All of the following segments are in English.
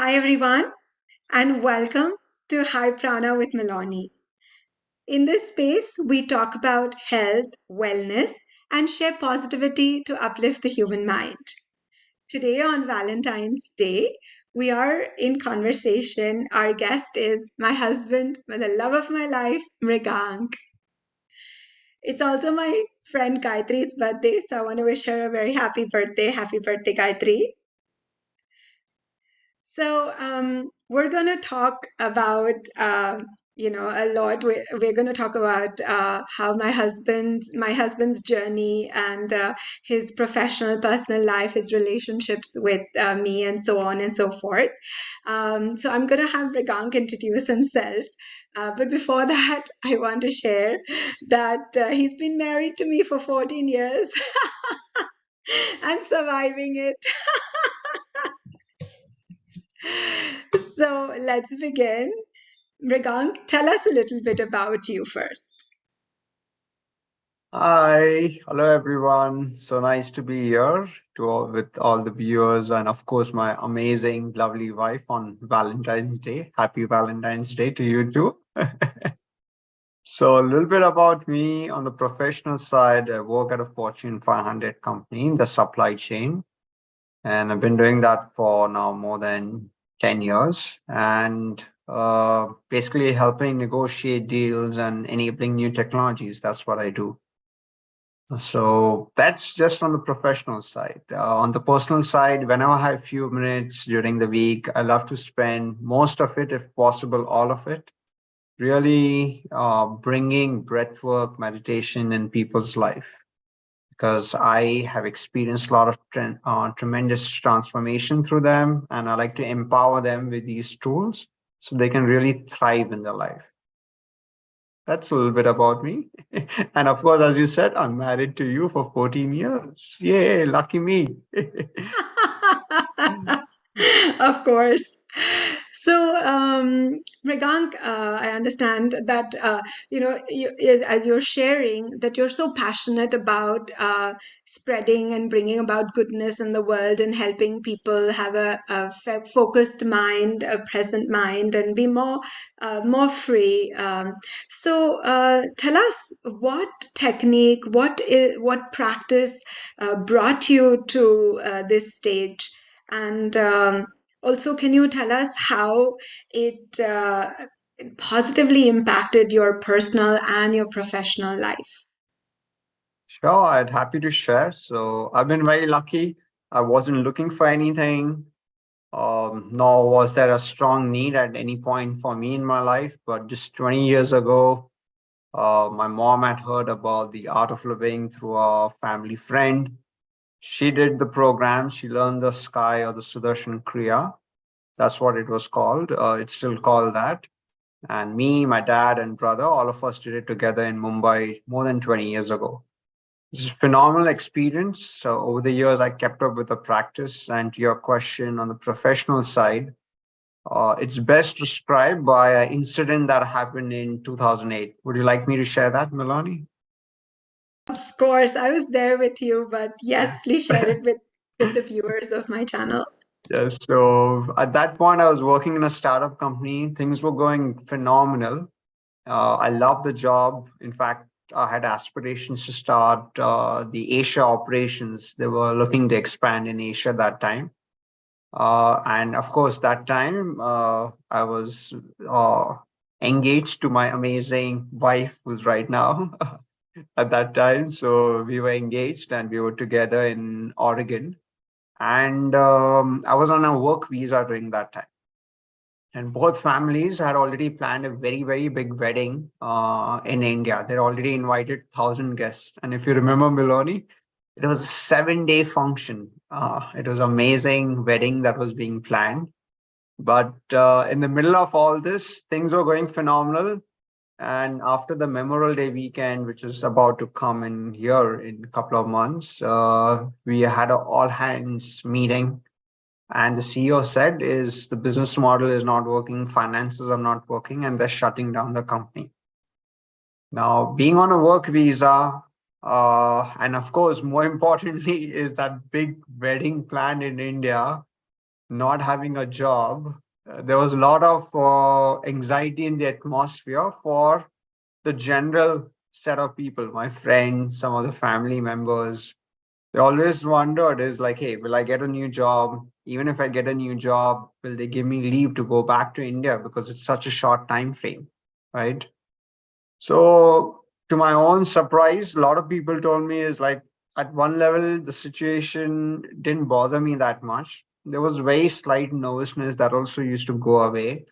Hi, everyone, and welcome to High Prana with Milani. In this space, we talk about health, wellness, and share positivity to uplift the human mind. Today, on Valentine's Day, we are in conversation. Our guest is my husband, the love of my life, Mrigank. It's also my friend Gayatri's birthday, so I want to wish her a very happy birthday. Happy birthday, Gayatri. So we're going to talk about, a lot. We're going to talk about how my husband's journey and his professional, personal life, his relationships with me, and so on and so forth. So I'm going to have Rigank introduce himself. But before that, I want to share that he's been married to me for 14 years and surviving it. So let's begin. Mrigank, tell us a little bit about you first. Hi, hello everyone. So nice to be here with all the viewers and of course my amazing, lovely wife on Valentine's Day. Happy Valentine's Day to you too. So a little bit about me on the professional side. I work at a Fortune 500 company in the supply chain, and I've been doing that for now more than 10 years and basically helping negotiate deals and enabling new technologies. That's what I do. So that's just on the professional side. On the personal side, whenever I have a few minutes during the week, I love to spend most of it, if possible, all of it, really bringing breath work, meditation in people's life. Because I have experienced a lot of tremendous transformation through them, and I like to empower them with these tools so they can really thrive in their life. That's a little bit about me. And of course, as you said, I'm married to you for 14 years. Yay, lucky me. Of course. So, Mrigank, I understand that as you're sharing, that you're so passionate about spreading and bringing about goodness in the world and helping people have a focused mind, a present mind, and be more free. So, tell us what technique, what practice brought you to this stage, and also, can you tell us how it positively impacted your personal and your professional life? Sure, I'd happy to share. So I've been very lucky. I wasn't looking for anything, nor was there a strong need at any point for me in my life. But just 20 years ago, my mom had heard about the art of living through a family friend. She did the program. She learned the sky or the Sudarshan Kriya. That's what it was called. It's still called that. And me, my dad, and brother, all of us did it together in Mumbai more than 20 years ago. It's a phenomenal experience. So over the years, I kept up with the practice. And to your question on the professional side, it's best described by an incident that happened in 2008. Would you like me to share that, Milani? Of course, I was there with you, but yes, please share it with the viewers of my channel. Yes. So at that point, I was working in a startup company. Things were going phenomenal. I love the job. In fact, I had aspirations to start the Asia operations. They were looking to expand in Asia that time. And of course, that time I was uh, engaged to my amazing wife, who's right now at that time. So we were engaged and we were together in Oregon. And I was on a work visa during that time. And both families had already planned a very, very big wedding in India. They already invited 1,000 guests. And if you remember, Miloni, it was a 7-day function. It was amazing wedding that was being planned. But in the middle of all this, things were going phenomenal. And after the Memorial Day weekend, which is about to come in here in a couple of months, we had an all hands meeting, and the CEO said is the business model is not working, finances are not working, and they're shutting down the company. Now, being on a work visa, and of course, more importantly, is that big wedding plan in India. not having a job, there was a lot of anxiety in the atmosphere for the general set of people, my friends, some of the family members. They always wondered is like, hey, will I get a new job? Even if I get a new job, will they give me leave to go back to India because it's such a short time frame, right? So, to my own surprise, a lot of people told me is like at one level, the situation didn't bother me that much. There was very slight nervousness that also used to go away.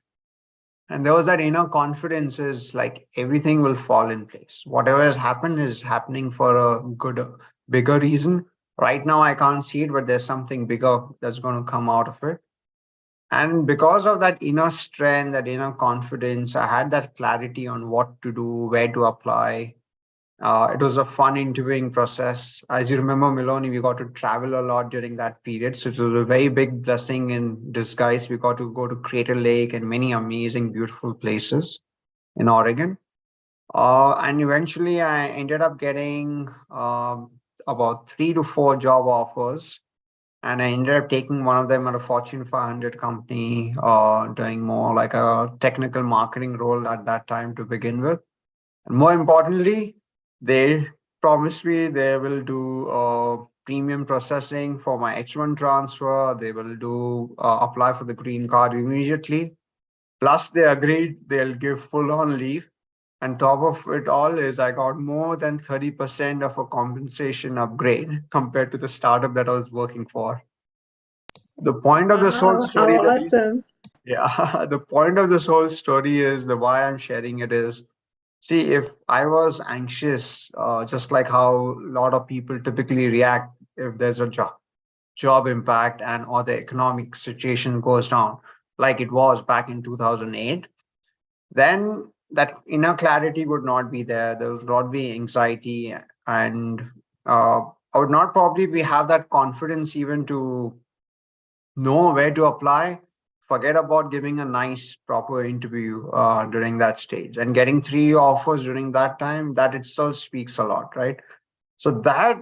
And there was that inner confidence is like everything will fall in place. Whatever has happened is happening for a good, bigger reason. Right now, I can't see it, but there's something bigger that's going to come out of it. And because of that inner strength, that inner confidence, I had that clarity on what to do, where to apply. It was a fun interviewing process. As you remember, Miloni, we got to travel a lot during that period. So it was a very big blessing in disguise. We got to go to Crater Lake and many amazing, beautiful places in Oregon. And eventually, I ended up getting about 3 to 4 job offers, and I ended up taking one of them at a Fortune 500 company, doing more like a technical marketing role at that time to begin with. And more importantly, they promised me they will do premium processing for my H1 transfer. They will do apply for the green card immediately. Plus, they agreed they'll give full on leave. And top of it all is I got more than 30% of a compensation upgrade compared to the startup that I was working for. The point of this whole Wow, how story that is, awesome. yeah, the point of this whole story is the why I'm sharing it is, see, if I was anxious, just like how a lot of people typically react if there's a job impact and or the economic situation goes down, like it was back in 2008, then that inner clarity would not be there. There would not be anxiety, and I would not probably be have that confidence even to know where to apply. Forget about giving a nice proper interview during that stage and getting 3 offers during that time. That itself speaks a lot, right? So that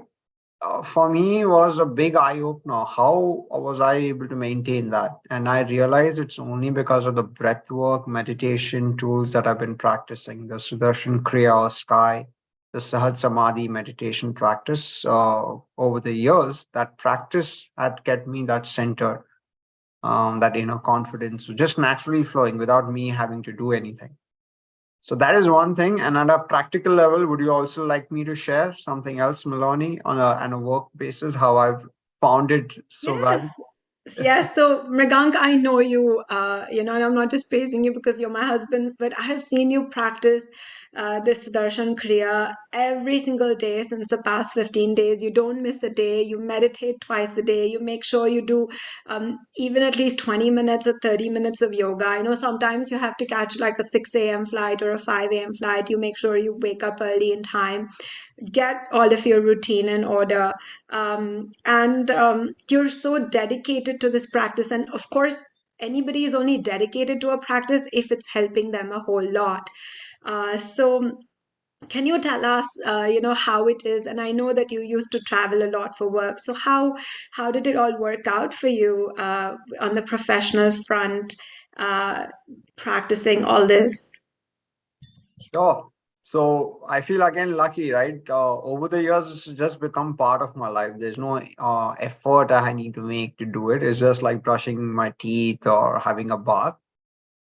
for me was a big eye opener. How was I able to maintain that? And I realized it's only because of the breath work meditation tools that I've been practicing, the Sudarshan Kriya or Sky, the Sahaj Samadhi meditation practice over the years. That practice had kept me that center, that inner confidence just naturally flowing without me having to do anything. So that is one thing. And at a practical level, would you also like me to share something else, Maloney, on a work basis, how I've found it so Yes. valuable? Yes, so Mrigank, I know you, and I'm not just praising you because you're my husband, but I have seen you practice this Darshan Kriya every single day since the past 15 days. You don't miss a day. You meditate twice a day. You make sure you do even at least 20 minutes or 30 minutes of yoga. I know sometimes you have to catch like a 6 a.m. flight or a 5 a.m. flight. You make sure you wake up early in time, get all of your routine in order, and you're so dedicated to this practice. And of course, anybody is only dedicated to a practice if it's helping them a whole lot. So can you tell us, how it is? And I know that you used to travel a lot for work, so how did it all work out for you on the professional front, uh, practicing all this? Sure. So I feel again lucky, right? Over the years, it's just become part of my life. There's no effort I need to make to do it. It's just like brushing my teeth or having a bath.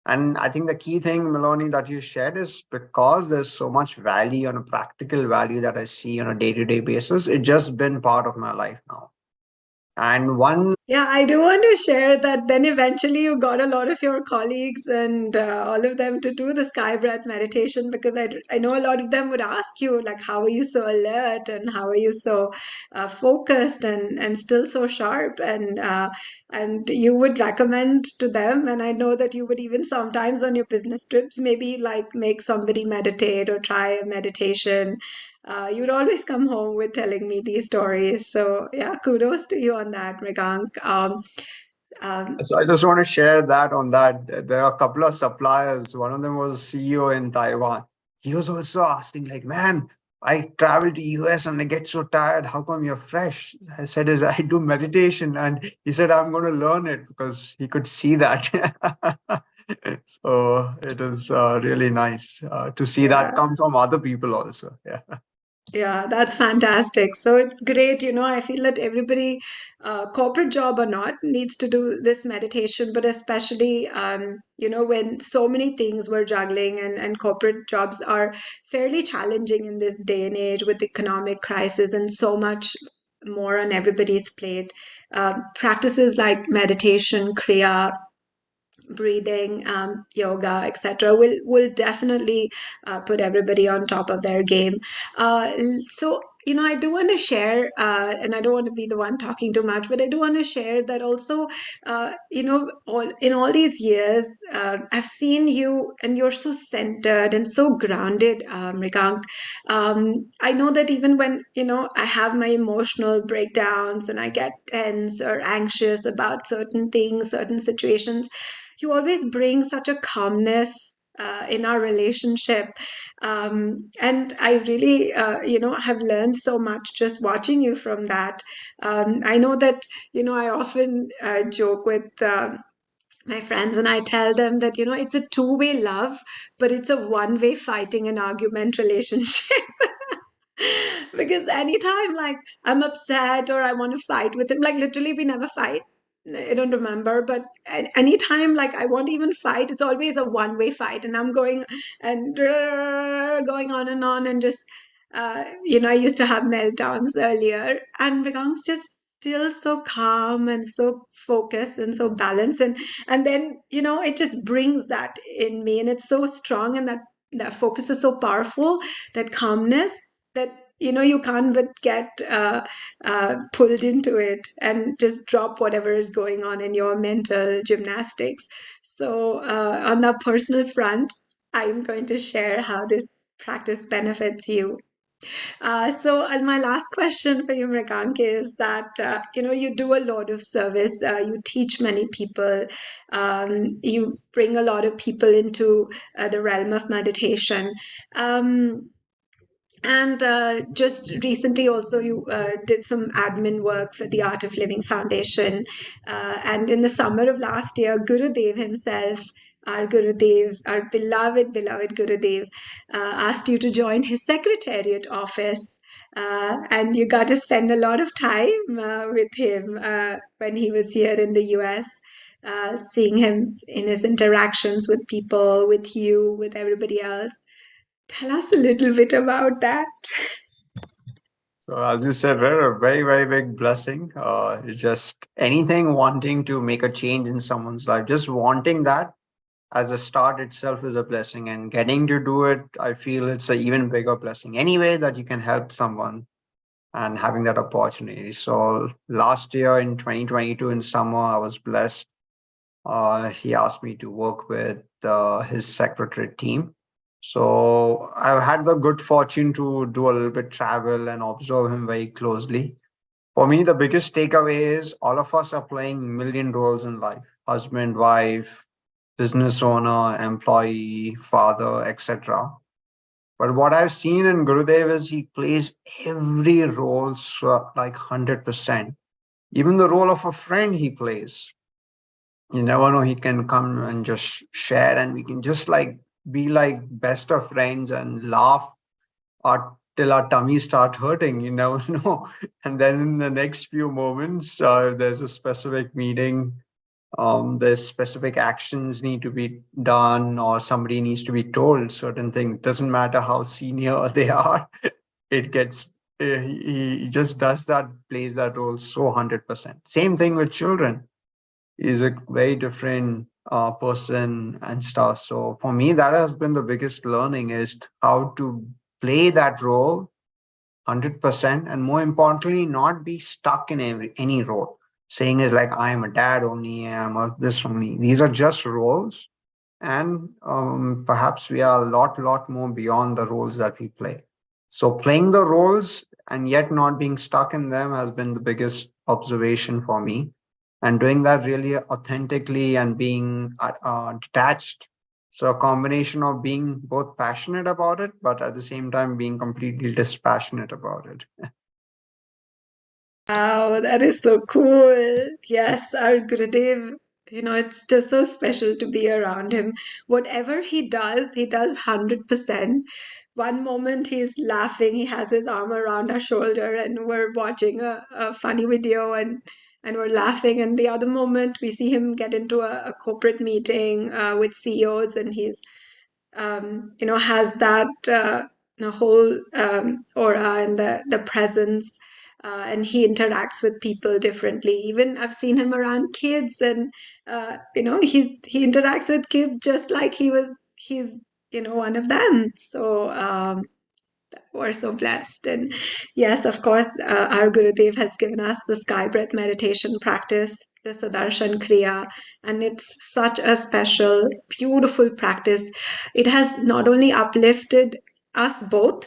And I think the key thing, Maloney, that you shared is because there's so much value and a practical value that I see on a day-to-day basis, it's just been part of my life now. And one, Yeah, I do want to share that then eventually you got a lot of your colleagues and all of them to do the sky breath meditation, because I know a lot of them would ask you, like, how are you so alert and how are you so focused and still so sharp? And you would recommend to them. And I know that you would even sometimes on your business trips, maybe like make somebody meditate or try a meditation. You'd always come home with telling me these stories. So yeah, kudos to you on that, Mrigank. Um, so I just want to share that on that. There are a couple of suppliers. One of them was CEO in Taiwan. He was also asking, like, man, I travel to US and I get so tired. How come you're fresh? I said, is I do meditation. And he said, I'm going to learn it because he could see that. So it is really nice to see that Yeah. come from other people also. Yeah. Yeah, that's fantastic. So it's great, I feel that everybody, corporate job or not, needs to do this meditation, but especially, when so many things we're juggling and corporate jobs are fairly challenging in this day and age with economic crisis and so much more on everybody's plate. Practices like meditation, kriya, breathing, yoga, etc., will definitely put everybody on top of their game. So I do want to share, and I don't want to be the one talking too much, but I do want to share that also. All these years, I've seen you, and you're so centered and so grounded, Mrigank. I know that even when I have my emotional breakdowns and I get tense or anxious about certain things, certain situations, you always bring such a calmness in our relationship. And I really, have learned so much just watching you from that. I know that, I often joke with my friends and I tell them that, it's a two-way love, but it's a one-way fighting and argument relationship. Because anytime like I'm upset or I want to fight with him, like literally we never fight. I don't remember, but anytime like I want to even fight, it's always a one-way fight, and I'm going and going on and just I used to have meltdowns earlier, and Vigang's just still so calm and so focused and so balanced, and then it just brings that in me, and it's so strong, and that focus is so powerful, that calmness, that you can't but get pulled into it and just drop whatever is going on in your mental gymnastics. So on the personal front, I'm going to share how this practice benefits you. So my last question for you, Mrigank, is that you do a lot of service. You teach many people. You bring a lot of people into the realm of meditation. Um, and just recently, also, you did some admin work for the Art of Living Foundation. And in the summer of last year, Gurudev himself, our Gurudev, our beloved Gurudev, asked you to join his secretariat office. And you got to spend a lot of time with him when he was here in the US. Seeing him in his interactions with people, with you, with everybody else. Tell us a little bit about that. So as you said, we're a very, very big blessing. It's just anything wanting to make a change in someone's life, just wanting that as a start itself is a blessing. And getting to do it, I feel it's an even bigger blessing. Any way that you can help someone and having that opportunity. So last year in 2022 in summer, I was blessed. He asked me to work with his secretary team. So I've had the good fortune to do a little bit travel and observe him very closely. For me, the biggest takeaway is all of us are playing million roles in life: husband, wife, business owner, employee, father, etc. But what I've seen in Gurudev is he plays every role like 100%. Even the role of a friend he plays. You never know, he can come and just share, and we can just like be like best of friends and laugh till our tummies start hurting. You never know. And then in the next few moments, there's a specific meeting, there's specific actions need to be done, or somebody needs to be told certain things. Doesn't matter how senior they are, it gets he just does that, plays that role so 100%. Same thing with children. He's a very different person and stuff. So for me, that has been the biggest learning, is how to play that role 100%, and more importantly, not be stuck in any role. Saying is like, I am a dad only, I'm a this only. These are just roles, and perhaps we are a lot more beyond the roles that we play. So playing the roles and yet not being stuck in them has been the biggest observation for me, and doing that really authentically and being detached So a combination of being both passionate about it, but at the same time being completely dispassionate about it. Wow, that is so cool. Yes, our Gurudev, it's just so special to be around him. Whatever he does 100%. One moment he's laughing, he has his arm around our shoulder, and we're watching a funny video and we're laughing. And the other moment, we see him get into a corporate meeting with CEOs, and he's has that whole aura and the presence, and he interacts with people differently. Even I've seen him around kids, and he interacts with kids just like he's one of them. So we're so blessed. And yes, of course, our Gurudev has given us the sky breath meditation practice, the Sudarshan Kriya, and it's such a special, beautiful practice. It has not only uplifted us both,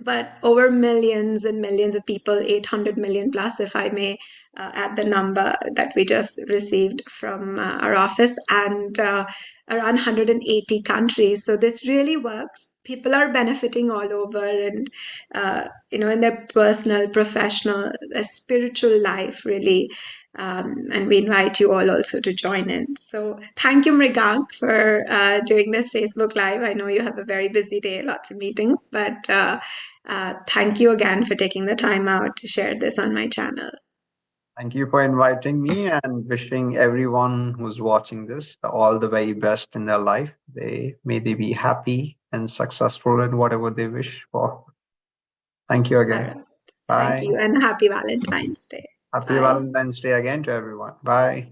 but over millions and millions of people, 800 million plus, if I may add the number that we just received from our office, and around 180 countries. So this really works. People are benefiting all over, and in their personal, professional, spiritual life, really. And we invite you all also to join in. So thank you, Mrigank, for doing this Facebook Live. I know you have a very busy day, lots of meetings, but thank you again for taking the time out to share this on my channel. Thank you for inviting me, and wishing everyone who's watching this all the very best in their life. May they be happy and successful in whatever they wish for. Thank you All again. right. Thank Bye. you, and happy Valentine's Day. Happy Bye. Valentine's Day again to everyone. Bye.